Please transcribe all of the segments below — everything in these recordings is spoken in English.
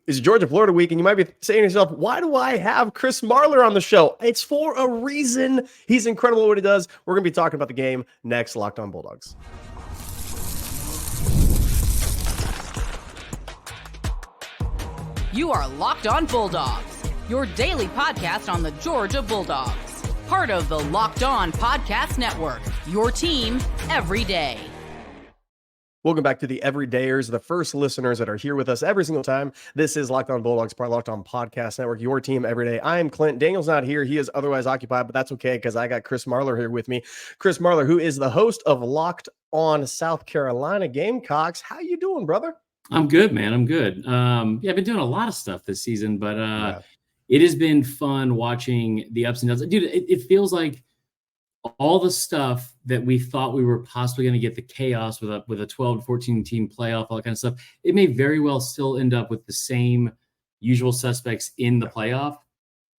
It's Georgia Florida week, and you might be saying to yourself, why do I have Chris Marler on the show? It's for a reason. He's incredible at what he does. We're going to be talking about the game next. Locked on Bulldogs. You are Locked on Bulldogs, your daily podcast on the Georgia Bulldogs. Part of the Locked On Podcast Network, your team every day. Welcome back to the Everydayers, the first listeners that are here with us every single time. This is Locked on Bulldogs, part of Locked on Podcast Network, your team every day. I am Clint. Daniel's not here. He is otherwise occupied, but that's okay because I got Chris Marler here with me. Chris Marler, who is the host of Locked on South Carolina Gamecocks. How you doing, brother? I'm good, man. I'm good. I've been doing a lot of stuff this season, but It has been fun watching the ups and downs. Dude, it feels like all the stuff that we thought we were possibly going to get, the chaos with a 12 to 14 team playoff, all that kind of stuff, it may very well still end up with the same usual suspects in the playoff.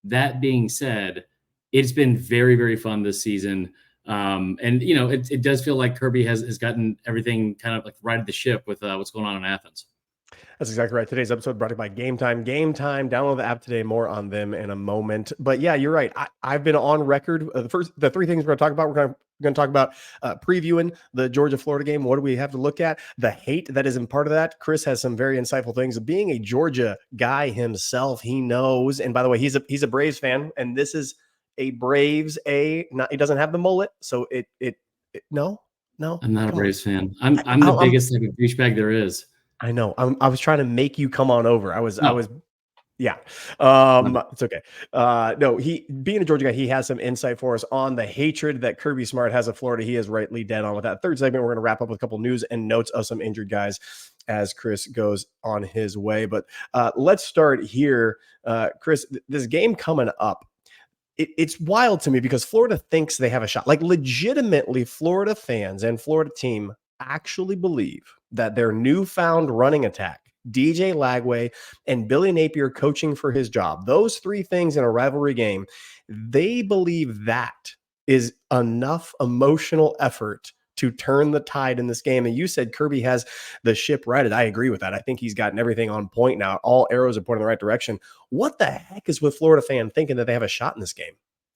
That being said, it's been very, very fun this season. And you know, it does feel like Kirby has gotten everything kind of like righted the ship with what's going on in Athens. That's exactly right. Today's episode brought to you by Game Time. Game Time. Download the app today. More on them in a moment. But yeah, you're right. I've been on record. The three things we're going to talk about. We're going to talk about previewing the Georgia-Florida game. What do we have to look at? The hate that isn't part of that. Chris has some very insightful things. Being a Georgia guy himself, he knows. And by the way, he's a Braves fan, and this is a Braves. He doesn't have the mullet, so no. I'm not a Braves fan. I'm the biggest type of douchebag there is. I know. I was trying to make you come on over. Yeah. It's okay. No, being a Georgia guy, he has some insight for us on the hatred that Kirby Smart has of Florida. He is rightly dead on with that. Third segment, we're going to wrap up with a couple news and notes of some injured guys as Chris goes on his way. But let's start here. Chris, this game coming up, it's wild to me because Florida thinks they have a shot. Like legitimately, Florida fans and Florida team actually believe that their newfound running attack, DJ Lagway and Billy Napier coaching for his job, those three things in a rivalry game, they believe that is enough emotional effort to turn the tide in this game. And you said Kirby has the ship righted. I agree with that. I think he's gotten everything on point now. All arrows are pointing in the right direction. What the heck is with Florida fan thinking that they have a shot in this game?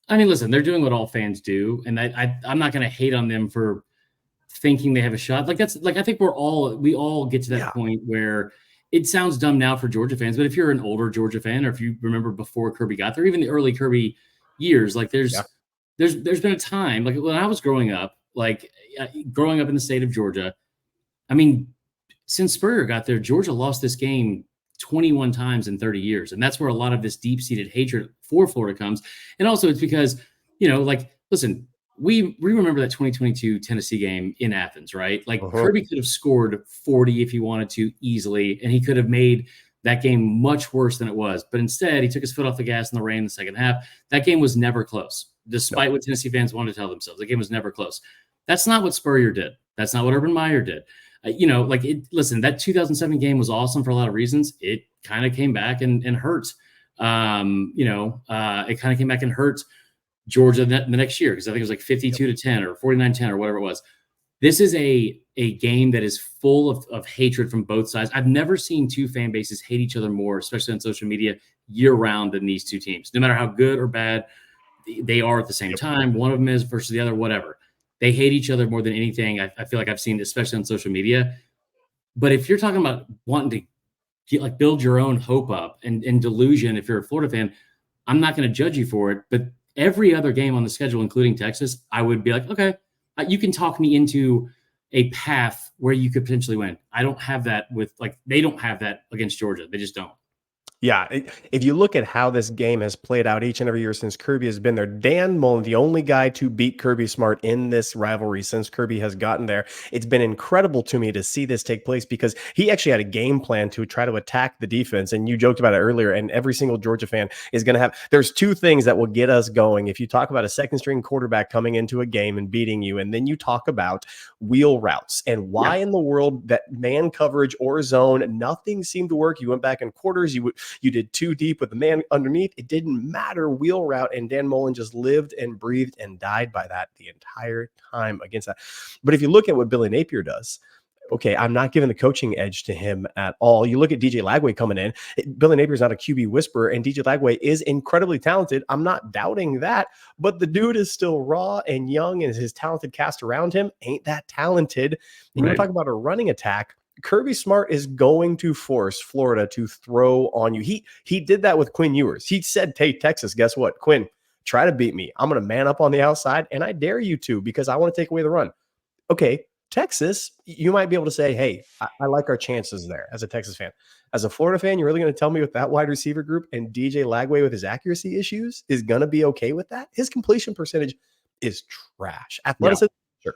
I mean, listen, they're doing what all fans do. And I'm not going to hate on them for thinking they have a shot. I think we all get to that point where it sounds dumb now for Georgia fans, but if you're an older Georgia fan, or if you remember before Kirby got there, even the early Kirby years, like there's been a time, like when I was growing up in the state of Georgia, I mean, since Spurrier got there, Georgia lost this game 21 times in 30 years. And that's where a lot of this deep-seated hatred for Florida comes. And also it's because, listen, we remember that 2022 Tennessee game in Athens, right? Like Kirby could have scored 40 if he wanted to easily, and he could have made that game much worse than it was. But instead, he took his foot off the gas in the rain in the second half. That game was never close, despite what Tennessee fans wanted to tell themselves. The game was never close. That's not what Spurrier did. That's not what Urban Meyer did. Listen, that 2007 game was awesome for a lot of reasons. It kind of came back and hurt. It kind of came back and hurt Georgia the next year, because I think it was like 52-10 or 49-10 or whatever it was. This is a game that is full of hatred from both sides. I've never seen two fan bases hate each other more, especially on social media, year-round than these two teams. No matter how good or bad they are at the same time, one of them is versus the other, whatever. They hate each other more than anything I feel like I've seen, especially on social media. But if you're talking about wanting to build your own hope up and delusion, if you're a Florida fan, I'm not going to judge you for it. But every other game on the schedule, including Texas, I would be like, okay, you can talk me into a path where you could potentially win. I don't have that they don't have that against Georgia. They just don't. Yeah, if you look at how this game has played out each and every year since Kirby has been there, Dan Mullen, the only guy to beat Kirby Smart in this rivalry since Kirby has gotten there, it's been incredible to me to see this take place because he actually had a game plan to try to attack the defense. And you joked about it earlier, and every single Georgia fan is going to have, there's two things that will get us going. If you talk about a second string quarterback coming into a game and beating you, and then you talk about wheel routes and why in the world that man coverage or zone, nothing seemed to work. You went back in quarters, you did too deep with the man underneath. It didn't matter, wheel route. And Dan Mullen just lived and breathed and died by that the entire time against that. But if you look at what Billy Napier does, Okay, I'm not giving the coaching edge to him at all. You look at DJ Lagway coming in. Billy Napier's not a QB whisperer, and DJ Lagway is incredibly talented. I'm not doubting that, but the dude is still raw and young, and his talented cast around him ain't that talented. And you talk about a running attack. Kirby Smart is going to force Florida to throw on you. He did that with Quinn Ewers. He said, "Hey, Texas, guess what? Quinn, try to beat me. I'm going to man up on the outside, and I dare you to because I want to take away the run." Okay, Texas, you might be able to say, "Hey, I like our chances there," as a Texas fan. As a Florida fan, you're really going to tell me with that wide receiver group and DJ Lagway with his accuracy issues is going to be okay with that? His completion percentage is trash. Athleticism, sure.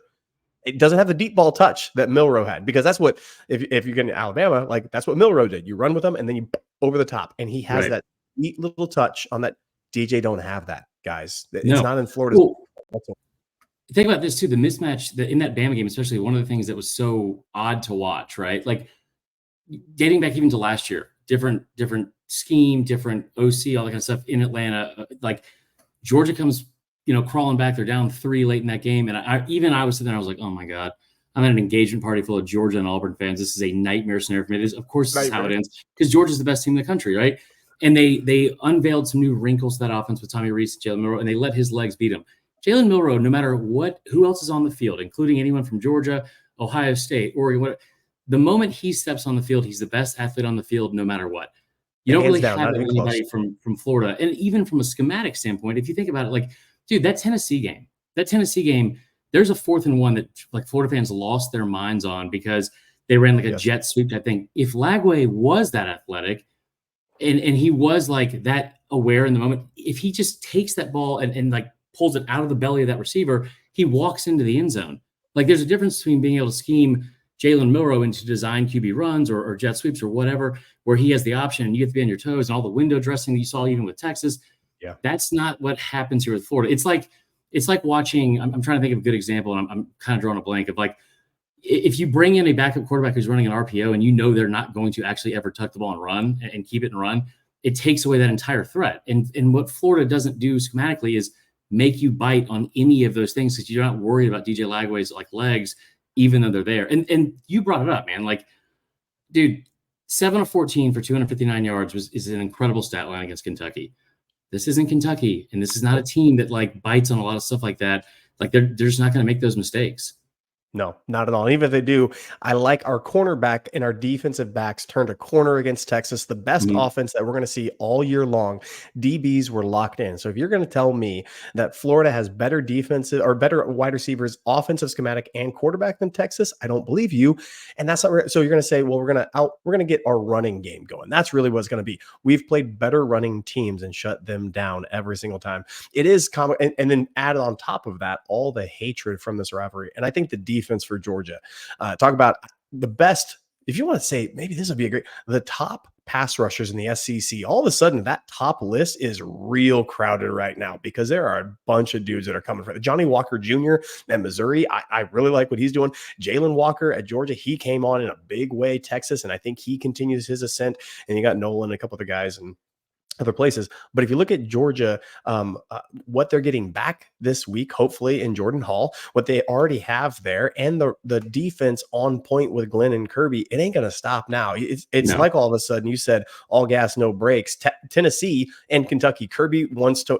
It doesn't have the deep ball touch that Milroe had, because that's what, if you're getting Alabama, like that's what Milroe did. You run with them and then you over the top. And he has that neat little touch on that. DJ don't have that, guys. It's not in Florida. Think about this too, the mismatch in that Bama game, especially one of the things that was so odd to watch, right? Like dating back even to last year, different scheme, different OC, all that kind of stuff in Atlanta. Like Georgia comes, crawling back. They're down 3 late in that game. And I was sitting there, I was like, oh my God, I'm at an engagement party full of Georgia and Auburn fans. This is a nightmare scenario for me. Of course, this is how it ends, because Georgia's the best team in the country, right? And they unveiled some new wrinkles to that offense with Tommy Rees, Jalen Milroe, and they let his legs beat him. Jalen Milroe, no matter who else is on the field, including anyone from Georgia, Ohio State, Oregon, the moment he steps on the field, he's the best athlete on the field, no matter what. You don't really have anybody from Florida. And even from a schematic standpoint, if you think about it, like, dude, that Tennessee game, there's a 4th and 1 that like Florida fans lost their minds on because they ran like a jet sweep type thing. If Lagway was that athletic and he was like that aware in the moment, if he just takes that ball and like pulls it out of the belly of that receiver, he walks into the end zone. Like there's a difference between being able to scheme Jalen Milroe into design QB runs or jet sweeps or whatever, where he has the option and you get to be on your toes and all the window dressing that you saw even with Texas. Yeah, that's not what happens here with Florida. It's like watching. I'm trying to think of a good example, and I'm kind of drawing a blank of like if you bring in a backup quarterback who's running an RPO and they're not going to actually ever tuck the ball and run and keep it and run, it takes away that entire threat. And what Florida doesn't do schematically is make you bite on any of those things because you're not worried about DJ Lagway's like legs, even though they're there. And you brought it up, man. Like, dude, 7 of 14 for 259 yards is an incredible stat line against Kentucky. This isn't Kentucky, and this is not a team that like bites on a lot of stuff like that. Like they're just not going to make those mistakes. No, not at all. Even if they do, I like our cornerback and our defensive backs turned a corner against Texas, the best offense that we're going to see all year long. DBs were locked in. So if you're going to tell me that Florida has better defensive or better wide receivers, offensive schematic, and quarterback than Texas, I don't believe you. And that's not so you're going to say, well, we're going to get our running game going. That's really what it's going to be. We've played better running teams and shut them down every single time. It is common, and then add on top of that all the hatred from this rivalry. And I think the defense for Georgia. Talk about the best, if you want to say, maybe this would be the top pass rushers in the SEC. All of a sudden, that top list is real crowded right now because there are a bunch of dudes that are coming from Johnny Walker Jr. at Missouri. I really like what he's doing. Jalen Walker at Georgia, he came on in a big way. Texas, and I think he continues his ascent. And you got Nolan and a couple other guys and other places. But if you look at Georgia, what they're getting back this week, hopefully in Jordan Hall, what they already have there, and the defense on point with Glenn and Kirby, it ain't going to stop now. It's like all of a sudden you said all gas, no brakes. Tennessee and Kentucky, Kirby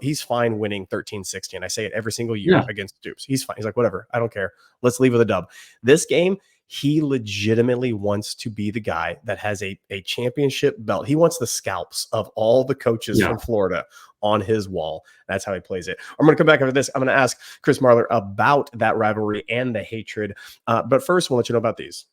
he's fine winning 13-16. I say it every single year against Dupes. He's fine. He's like, whatever, I don't care. Let's leave with a dub. This game, he legitimately wants to be the guy that has a championship belt. He wants the scalps of all the coaches from Florida on his wall. That's how he plays it. I'm going to come back after this. I'm going to ask Chris Marler about that rivalry and the hatred. But first, we'll let you know about these.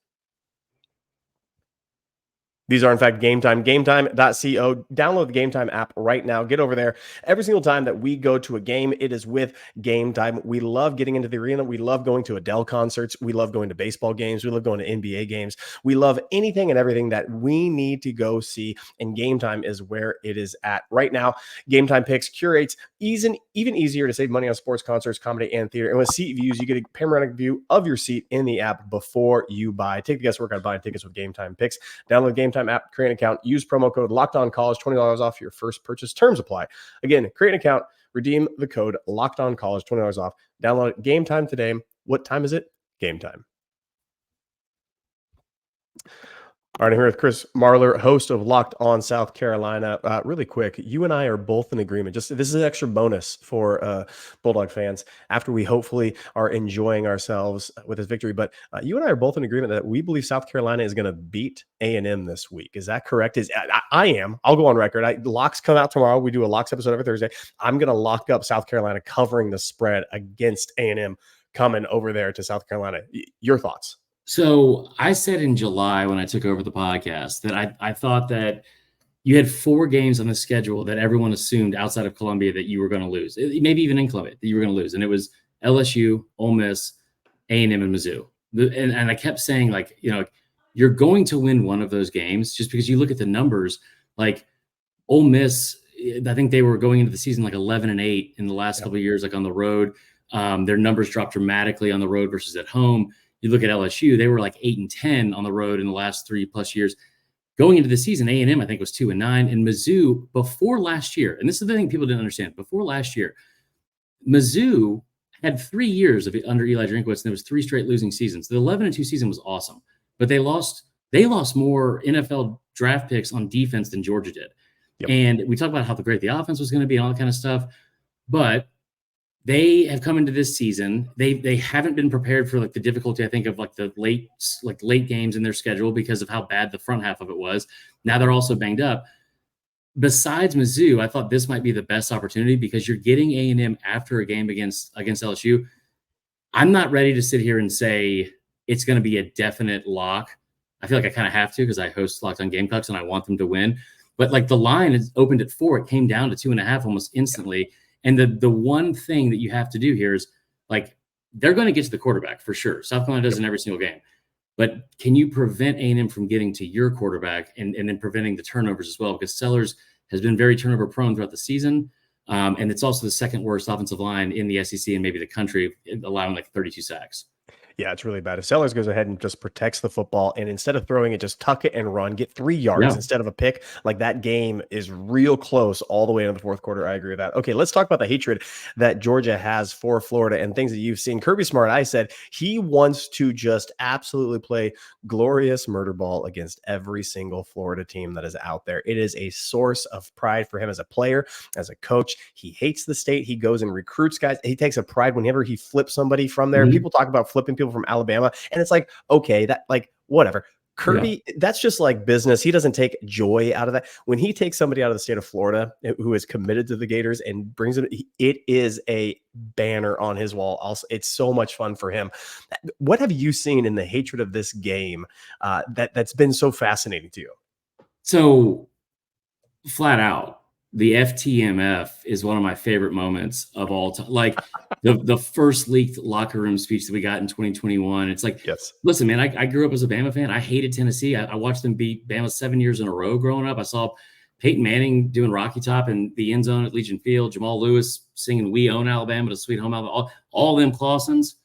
These are, in fact, Game Time. GameTime.co. Download the Game Time app right now. Get over there. Every single time that we go to a game, it is with Game Time. We love getting into the arena. We love going to Adele concerts. We love going to baseball games. We love going to NBA games. We love anything and everything that we need to go see, and Game Time is where it is at right now. Game Time Picks curates even easier to save money on sports, concerts, comedy, and theater. And with seat views, you get a panoramic view of your seat in the app before you buy. Take the guesswork out of buying tickets with Game Time Picks. Download Game Time app, create an account, use promo code LOCKEDONCollege, $20 off your first purchase. Terms apply. Again, create an account, redeem the code LOCKEDONCollege, $20 off. Download Game Time today. What time is it? Game time. All right, I'm here with Chris Marler, host of Locked On South Carolina. Really quick, you and I are both in agreement. Just this is an extra bonus for Bulldog fans after we hopefully are enjoying ourselves with this victory. But you and I are both in agreement that we believe South Carolina is going to beat A&M this week. Is that correct? I am. I'll go on record. Locks come out tomorrow. We do a locks episode every Thursday. I'm going to lock up South Carolina covering the spread against A&M coming over there to South Carolina. Your thoughts? So I said in July when I took over the podcast that I thought that you had 4 games on the schedule that everyone assumed outside of Columbia that you were going to lose, maybe even in Columbia that you were going to lose. And it was LSU, Ole Miss, A&M, and Mizzou. And I kept saying, like, you're going to win one of those games just because you look at the numbers. Like Ole Miss, I think they were going into the season like 11-8 in the last couple of years, like on the road. Their numbers dropped dramatically on the road versus at home. You look at LSU, they were like 8-10 on the road in the last 3+ years. Going into the season, A&M, I think, was 2-9. And Mizzou, before last year, and this is the thing people didn't understand, before last year, Mizzou had 3 years under Eli Drinkwitz, and there was 3 straight losing seasons. The 11-2 season was awesome, but they lost more NFL draft picks on defense than Georgia did. Yep. And we talked about how great the offense was going to be and all that kind of stuff, but they have come into this season. They haven't been prepared for like the difficulty, I think, of like the late games in their schedule because of how bad the front half of it was. Now they're also banged up. Besides Mizzou, I thought this might be the best opportunity because you're getting A&M after a game against LSU. I'm not ready to sit here and say it's going to be a definite lock. I feel like I kind of have to because I host Locked On Gamecocks and I want them to win. But like the line is opened at 4, it came down to 2.5 almost instantly. And the one thing that you have to do here is, like, they're going to get to the quarterback for sure. South Carolina does in every single game. But can you prevent A&M from getting to your quarterback and then preventing the turnovers as well? Because Sellers has been very turnover prone throughout the season. And it's also the second worst offensive line in the SEC and maybe the country, allowing like 32 sacks. Yeah, it's really bad. If Sellers goes ahead and just protects the football and instead of throwing it, just tuck it and run, get 3 yards instead of a pick, like that game is real close all the way into the fourth quarter. I agree with that. Okay, let's talk about the hatred that Georgia has for Florida and things that you've seen. Kirby Smart, I said he wants to just absolutely play glorious murder ball against every single Florida team that is out there. It is a source of pride for him as a player, as a coach. He hates the state. He goes and recruits guys. He takes a pride whenever he flips somebody from there. People talk about flipping people from Alabama, and it's like, okay, that, like, whatever. Kirby, that's just like business. He doesn't take joy out of that. When he takes somebody out of the state of Florida who is committed to the Gators and brings it is a banner on his wall. Also, it's so much fun for him. What have you seen in the hatred of this game that's been so fascinating to you? So, flat out, the FTMF is one of my favorite moments of all time. Like the first leaked locker room speech that we got in 2021. It's like, listen, man, I grew up as a Bama fan. I hated Tennessee. I watched them beat Bama 7 years in a row growing up. I saw Peyton Manning doing Rocky Top in the end zone at Legion Field, Jamal Lewis singing "We Own Alabama" to Sweet Home Alabama, all them Clawsons,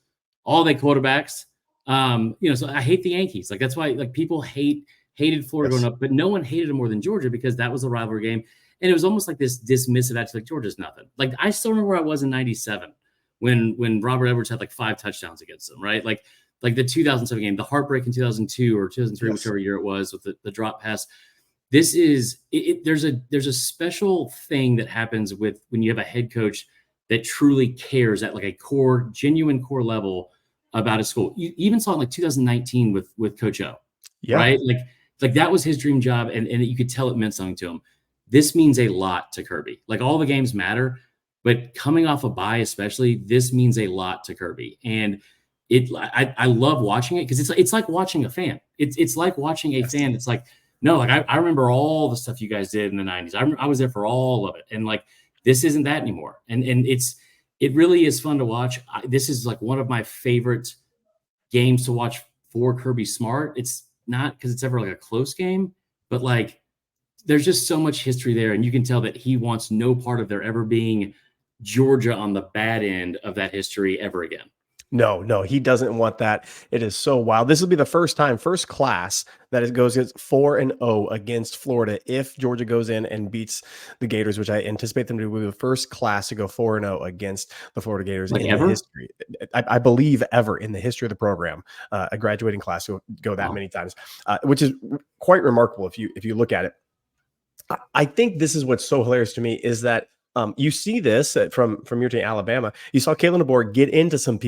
all they quarterbacks. So I hate the Yankees. Like, that's why, like, people hated Florida growing up, but no one hated them more than Georgia because that was a rivalry game. And it was almost like this dismissive attitude, like, Georgia's nothing. Like, I still remember where I was in 97 when Robert Edwards had like 5 touchdowns against them, right? Like the 2007 game, the heartbreak in 2002 or 2003, whichever year it was, with the drop pass. This is there's a special thing that happens with when you have a head coach that truly cares at like a genuine core level about his school. You even saw it in like 2019 with Coach O, right? Like that was his dream job, and you could tell it meant something to him. This means a lot to Kirby. Like, all the games matter, but coming off a bye, especially, this means a lot to Kirby. And I love watching it because it's like watching a fan. It's like watching a fan. It's like, no, like I remember all the stuff you guys did in the 90s. I was there for all of it. And like, this isn't that anymore. And it really is fun to watch. This is like one of my favorite games to watch for Kirby Smart. It's not because it's ever like a close game, but like, there's just so much history there, and you can tell that he wants no part of there ever being Georgia on the bad end of that history ever again. No, he doesn't want that. It is so wild. This will be the first class that it goes 4-0 against Florida if Georgia goes in and beats the Gators, which I anticipate them to be the first class to go 4-0 against the Florida Gators in the history. I believe ever in the history of the program, a graduating class to go that many times, which is quite remarkable if you look at it. I think this is what's so hilarious to me is that you see this from your team, Alabama. You saw Kalen DeBoer get into some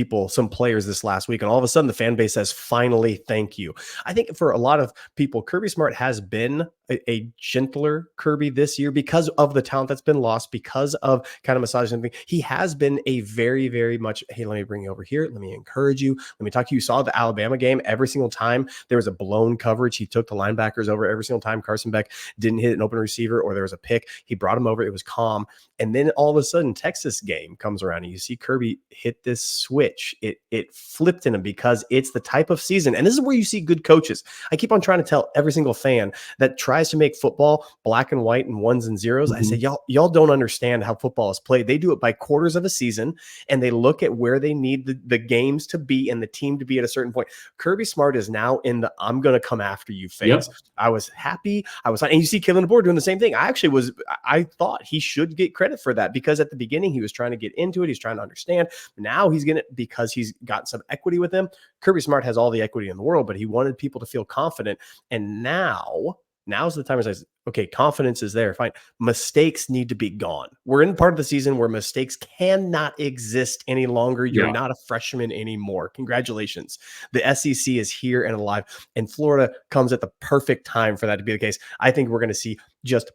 players this last week, and all of a sudden the fan base says, finally, thank you. I think for a lot of people, Kirby Smart has been a gentler Kirby this year because of the talent that's been lost, because of kind of massaging something. He has been a very, very much, hey, let me bring you over here. Let me encourage you. Let me talk to you. You saw the Alabama game. Every single time there was a blown coverage, he took the linebackers over. Every single time Carson Beck didn't hit an open receiver or there was a pick, he brought him over. It was calm. And then all of a sudden, Texas game comes around and you see Kirby hit this switch. It flipped in him because it's the type of season. And this is where you see good coaches. I keep on trying to tell every single fan that tries to make football black and white and ones and zeros. I say, y'all don't understand how football is played. They do it by quarters of a season, and they look at where they need the games to be and the team to be at a certain point. Kirby Smart is now in the I'm going to come after you phase. Yep. I was happy. And you see Kalen DeBoer doing the same thing. I thought he should get credit for that because at the beginning he was trying to get into it. He's trying to understand. Now he's getting it because he's got some equity with him. Kirby Smart has all the equity in the world, but he wanted people to feel confident. And now's the time where he says, okay, confidence is there. Fine. Mistakes need to be gone. We're in part of the season where mistakes cannot exist any longer. You're not a freshman anymore. Congratulations. The SEC is here and alive, and Florida comes at the perfect time for that to be the case. I think we're going to see just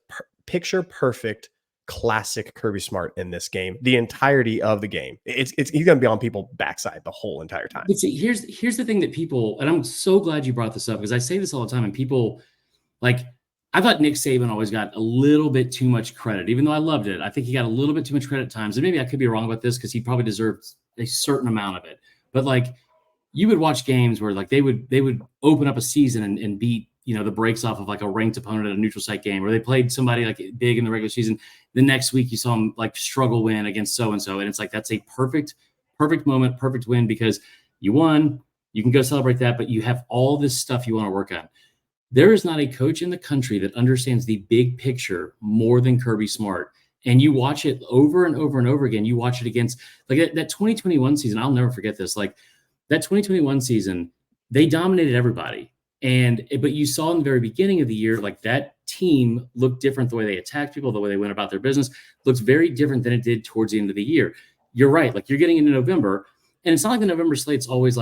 picture perfect classic Kirby Smart in this game, the entirety of the game. He's going to be on people's backside the whole entire time. But see, here's the thing that people, and I'm so glad you brought this up because I say this all the time, and people I thought Nick Saban always got a little bit too much credit, even though I loved it. I think he got a little bit too much credit at times, and maybe I could be wrong about this because he probably deserved a certain amount of it. But you would watch games where they would open up a season and beat the brakes off of a ranked opponent at a neutral site game, or they played somebody big in the regular season. The next week you saw them struggle win against so-and-so. And it's that's a perfect moment, perfect win because you won, you can go celebrate that, but you have all this stuff you want to work on. There is not a coach in the country that understands the big picture more than Kirby Smart. And you watch it over and over and over again. You watch it against that 2021 season. I'll never forget this. That 2021 season, they dominated everybody. But you saw in the very beginning of the year, that team looked different. The way they attacked people, the way they went about their business looks very different than it did towards the end of the year. You're right. You're getting into November, and it's not like the November slate's always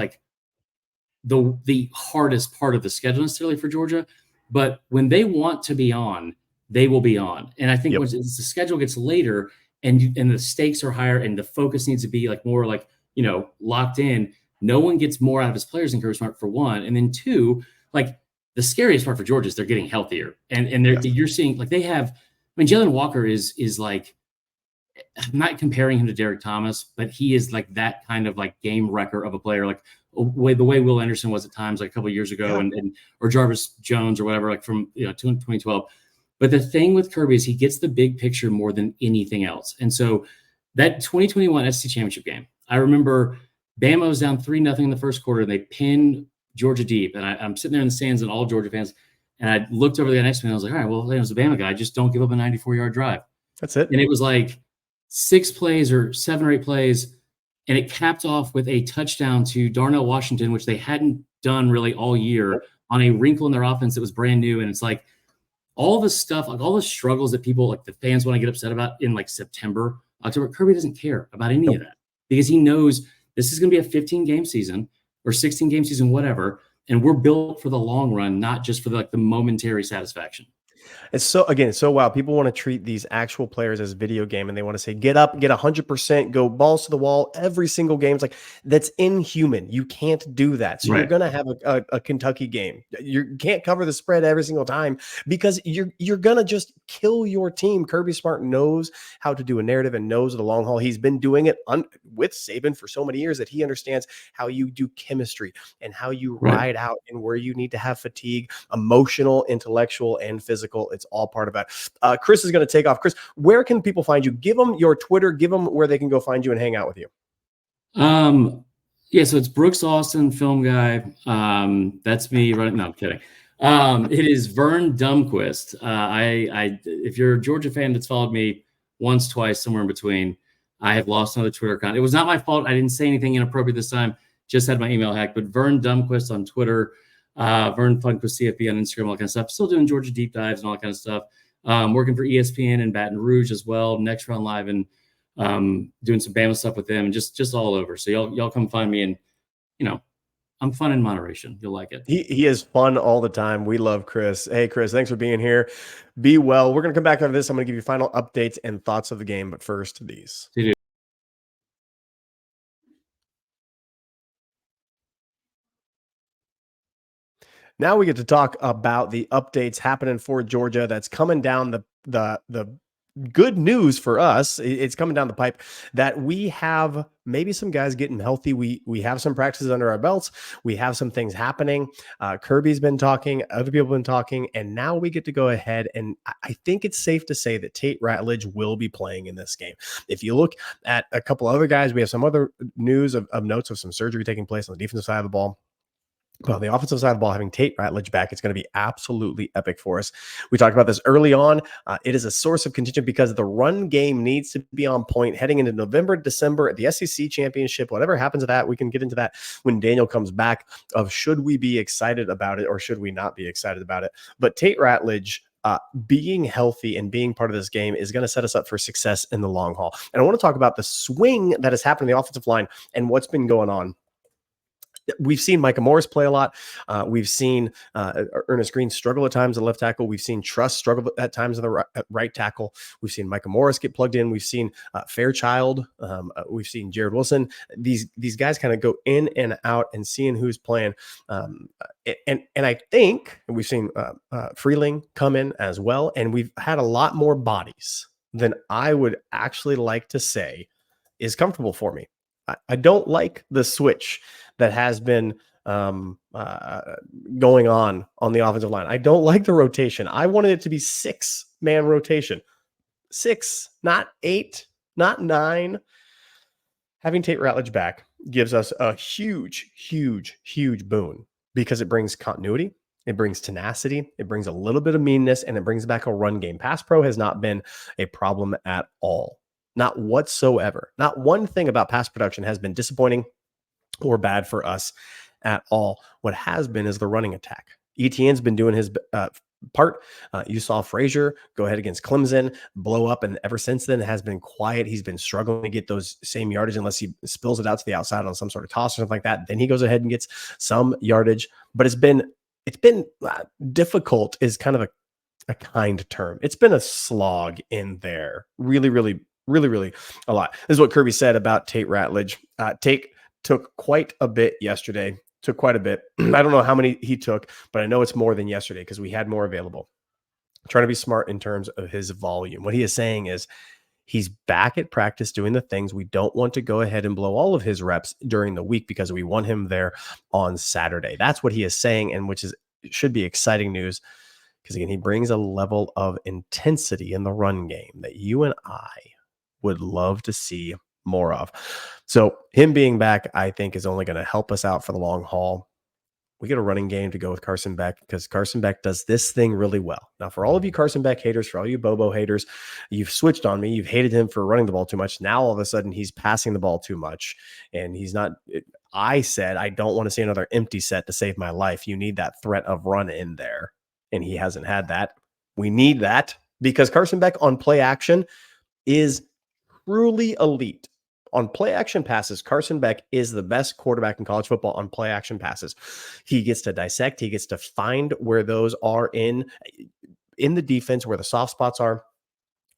the hardest part of the schedule necessarily for Georgia. But when they want to be on, they will be on. And I think once the schedule gets later and the stakes are higher and the focus needs to be more locked in, no one gets more out of his players than Kirby Smart, for one. And then two, the scariest part for Georgia is they're getting healthier. And you're seeing they have, Jalen Walker is I'm not comparing him to Derek Thomas, but he is that kind of game wrecker of a player, the way Will Anderson was at times a couple of years ago, or Jarvis Jones or whatever, from 2012. But the thing with Kirby is he gets the big picture more than anything else. And so that 2021 SEC championship game, I remember Bama was down 3-0 in the first quarter, and they pinned Georgia deep. And I'm sitting there in the stands and all Georgia fans, and I looked over the guy next to me and I was like, all right, well, there's the Bama guy. Just don't give up a 94-yard drive. That's it. And it was 6 plays or 7 or 8 plays, and it capped off with a touchdown to Darnell Washington, which they hadn't done really all year, on a wrinkle in their offense that was brand new. And it's all the stuff, all the struggles that people, the fans want to get upset about in September, October. Kirby doesn't care about any of that because he knows this is going to be a 15-game season or 16-game season, whatever. And we're built for the long run, not just for the momentary satisfaction. It's so wild. People want to treat these actual players as video game, and they want to say, get up, get 100%, go balls to the wall every single game. It's that's inhuman. You can't do that. So you're going to have a Kentucky game. You can't cover the spread every single time because you're going to just kill your team. Kirby Smart knows how to do a narrative and knows the long haul. He's been doing it with Saban for so many years that he understands how you do chemistry and how you ride out and where you need to have fatigue, emotional, intellectual, and physical. It's all part of that. Chris is going to take off. Chris, where can people find you? Give them your Twitter. Give them where they can go find you and hang out with you. Yeah, so it's Brooks Austin, film guy. That's me running. No, I'm kidding. It is Vern Dumquist. If you're a Georgia fan that's followed me once, twice, somewhere in between, I have lost another Twitter account. It was not my fault. I didn't say anything inappropriate this time. Just had my email hacked. But Vern Dumquist on Twitter, Vern Funquist CFB on Instagram, all that kind of stuff. Still doing Georgia deep dives and all that kind of stuff. Working for ESPN in Baton Rouge as well. Next Round Live and doing some Bama stuff with them and just all over. So y'all come find me, and I'm fun in moderation. You'll like it. He is fun all the time. We love Chris. Hey, Chris, thanks for being here. Be well. We're going to come back after this. I'm going to give you final updates and thoughts of the game. But first, these. Now we get to talk about the updates happening for Georgia that's coming down the good news for us. It's coming down the pipe that we have maybe some guys getting healthy. We have some practices under our belts. We have some things happening. Kirby's been talking, other people have been talking, and now we get to go ahead. And I think it's safe to say that Tate Ratledge will be playing in this game. If you look at a couple other guys, we have some other news of notes of some surgery taking place on the defensive side of the ball. Well, the offensive side of the ball, having Tate Ratledge back, it's going to be absolutely epic for us. We talked about this early on. It is a source of contention because the run game needs to be on point heading into November, December at the SEC championship. Whatever happens to that, we can get into that when Daniel comes back of should we be excited about it or should we not be excited about it. But Tate Ratledge being healthy and being part of this game is going to set us up for success in the long haul. And I want to talk about the swing that has happened in the offensive line and what's been going on. We've seen Micah Morris play a lot. We've seen Ernest Green struggle at times at left tackle. We've seen Truss struggle at times at the right tackle. We've seen Micah Morris get plugged in. We've seen Fairchild. We've seen Jared Wilson. These guys kind of go in and out and seeing who's playing. And I think we've seen Freeling come in as well. And we've had a lot more bodies than I would actually like to say is comfortable for me. I don't like the switch that has been going on the offensive line. I don't like the rotation. I wanted it to be 6-man rotation. 6, not 8, not 9. Having Tate Ratledge back gives us a huge, huge, huge boon because it brings continuity. It brings tenacity. It brings a little bit of meanness, and it brings back a run game. Pass pro has not been a problem at all. Not whatsoever. Not one thing about pass production has been disappointing or bad for us at all. What has been is the running attack. Etienne's been doing his part. You saw Frazier go ahead against Clemson, blow up, and ever since then has been quiet. He's been struggling to get those same yardage unless he spills it out to the outside on some sort of toss or something like that. Then he goes ahead and gets some yardage. But it's been difficult is kind of a kind term. It's been a slog in there. Really a lot. This is what Kirby said about Tate Ratledge. Tate took quite a bit yesterday. Took quite a bit. I don't know how many he took, but I know it's more than yesterday because we had more available. Trying to be smart in terms of his volume. What he is saying is he's back at practice doing the things. We don't want to go ahead and blow all of his reps during the week because we want him there on Saturday. That's what he is saying, and which should be exciting news because, again, he brings a level of intensity in the run game that you and I would love to see more of. So him being back, I think, is only going to help us out for the long haul. We get a running game to go with Carson Beck because Carson Beck does this thing really well. Now, for all of you Carson Beck haters, for all you Bobo haters, you've switched on me. You've hated him for running the ball too much. Now, all of a sudden, he's passing the ball too much. And he's not – I said I don't want to see another empty set to save my life. You need that threat of run in there. And he hasn't had that. We need that because Carson Beck on play action is truly elite. On play action passes, Carson Beck is the best quarterback in college football on play action passes. He gets to dissect. He gets to find where those are in the defense, where the soft spots are,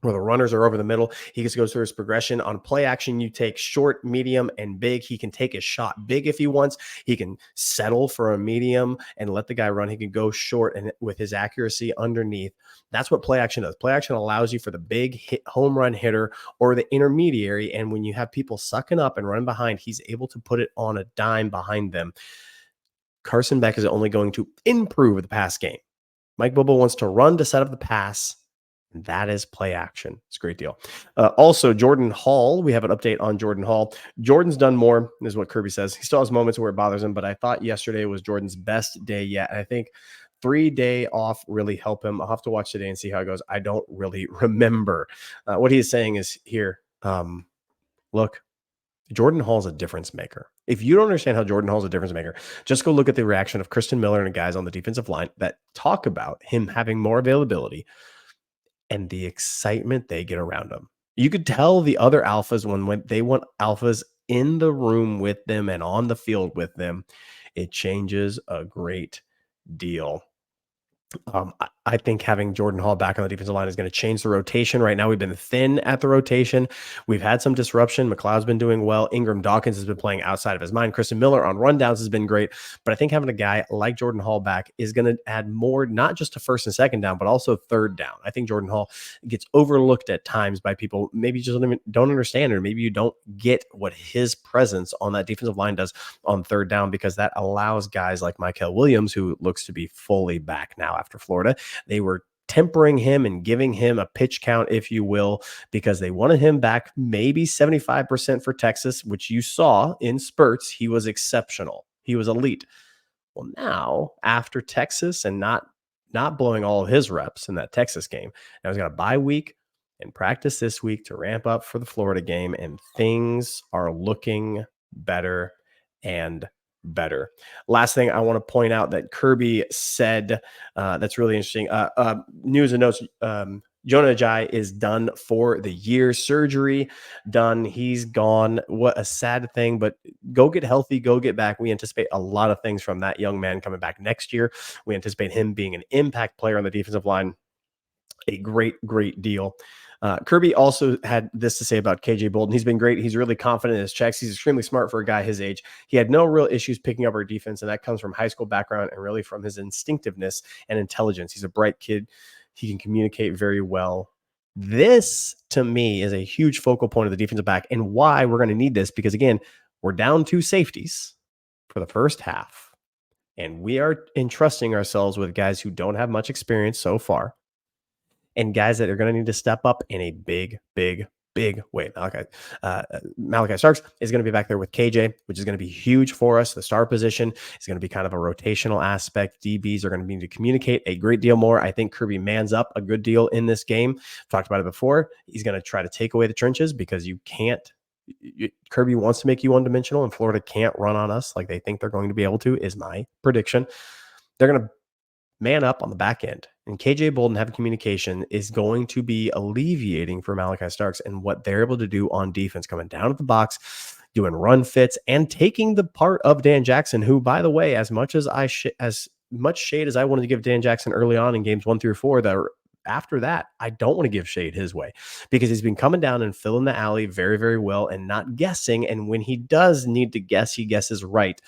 where the runners are over the middle. He gets to go through his progression. On play action, you take short, medium, and big. He can take his shot big if he wants. He can settle for a medium and let the guy run. He can go short and with his accuracy underneath. That's what play action does. Play action allows you for the big hit, home run hitter or the intermediary. And when you have people sucking up and running behind, he's able to put it on a dime behind them. Carson Beck is only going to improve the pass game. Mike Bobo wants to run to set up the pass. And that is play action. It's a great deal. Also, Jordan Hall, we have an update on Jordan Hall. Jordan's done more, is what Kirby says. He still has moments where it bothers him, but I thought yesterday was Jordan's best day yet. And I think 3-day off really help him. I'll have to watch today and see how it goes. I don't really remember. What he is saying is here, look, Jordan Hall's a difference maker. If you don't understand how Jordan Hall's a difference maker, just go look at the reaction of Kristen Miller and guys on the defensive line that talk about him having more availability and the excitement they get around him. You could tell the other alphas when they want alphas in the room with them and on the field with them, it changes a great deal. I think having Jordan Hall back on the defensive line is going to change the rotation. Right now, we've been thin at the rotation. We've had some disruption. McLeod's been doing well. Ingram Dawkins has been playing outside of his mind. Kristen Miller on rundowns has been great. But I think having a guy like Jordan Hall back is going to add more, not just to first and second down, but also third down. I think Jordan Hall gets overlooked at times by people. Maybe you just don't understand, or maybe you don't get what his presence on that defensive line does on third down, because that allows guys like Mykel Williams, who looks to be fully back now after Florida. They were tempering him and giving him a pitch count, if you will, because they wanted him back maybe 75% for Texas, which you saw in spurts. He was exceptional. He was elite. Well, now after Texas and not blowing all of his reps in that Texas game, now he's got a bye week and practice this week to ramp up for the Florida game, and things are looking better and better. Last thing I want to point out that Kirby said that's really interesting. News and notes. Jonah Ajayi is done for the year. Surgery done. He's gone. What a sad thing, but go get healthy, go get back. We anticipate a lot of things from that young man coming back next year. We anticipate him being an impact player on the defensive line. A great deal. Kirby also had this to say about KJ Bolden. He's been great. He's really confident in his checks. He's extremely smart for a guy his age. He had no real issues picking up our defense, and that comes from high school background and really from his instinctiveness and intelligence. He's a bright kid. He can communicate very well. This, to me, is a huge focal point of the defensive back, and why we're going to need this, because, again, we're down 2 safeties for the first half, and we are entrusting ourselves with guys who don't have much experience so far, and guys that are going to need to step up in a big way. Malachi Starks is going to be back there with KJ, which is going to be huge for us. The star position is going to be kind of a rotational aspect. DBs are going to need to communicate a great deal more. I think Kirby mans up a good deal in this game. I've talked about it before. He's going to try to take away the trenches, because you can't. Kirby wants to make you one-dimensional, and Florida can't run on us like they think they're going to be able to, is my prediction. They're going to man up on the back end, and KJ Bolden having communication is going to be alleviating for Malachi Starks and what they're able to do on defense, coming down to the box, doing run fits, and taking the part of Dan Jackson, who, by the way, as much shade as I wanted to give Dan Jackson early on in games 1 through 4, that after that, I don't want to give shade his way, because he's been coming down and filling the alley very, very well and not guessing. And when he does need to guess, he guesses right.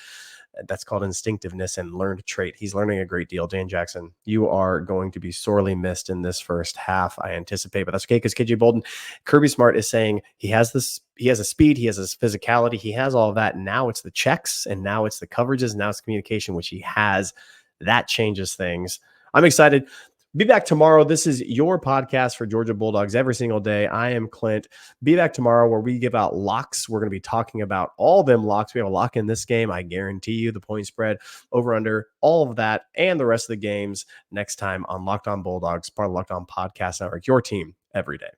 That's called instinctiveness and learned trait. He's learning a great deal. Dan Jackson, you are going to be sorely missed in this first half, I anticipate, but that's okay, because KJ Bolden, Kirby Smart is saying he has a speed, he has his physicality, he has all of that. Now it's the checks, and now it's the coverages, now it's communication, which he has. That changes things. I'm excited. Be back tomorrow. This is your podcast for Georgia Bulldogs every single day. I am Clint. Be back tomorrow where we give out locks. We're going to be talking about all them locks. We have a lock in this game. I guarantee you the point spread, over under, all of that, and the rest of the games next time on Locked On Bulldogs, part of Locked On Podcast Network, your team every day.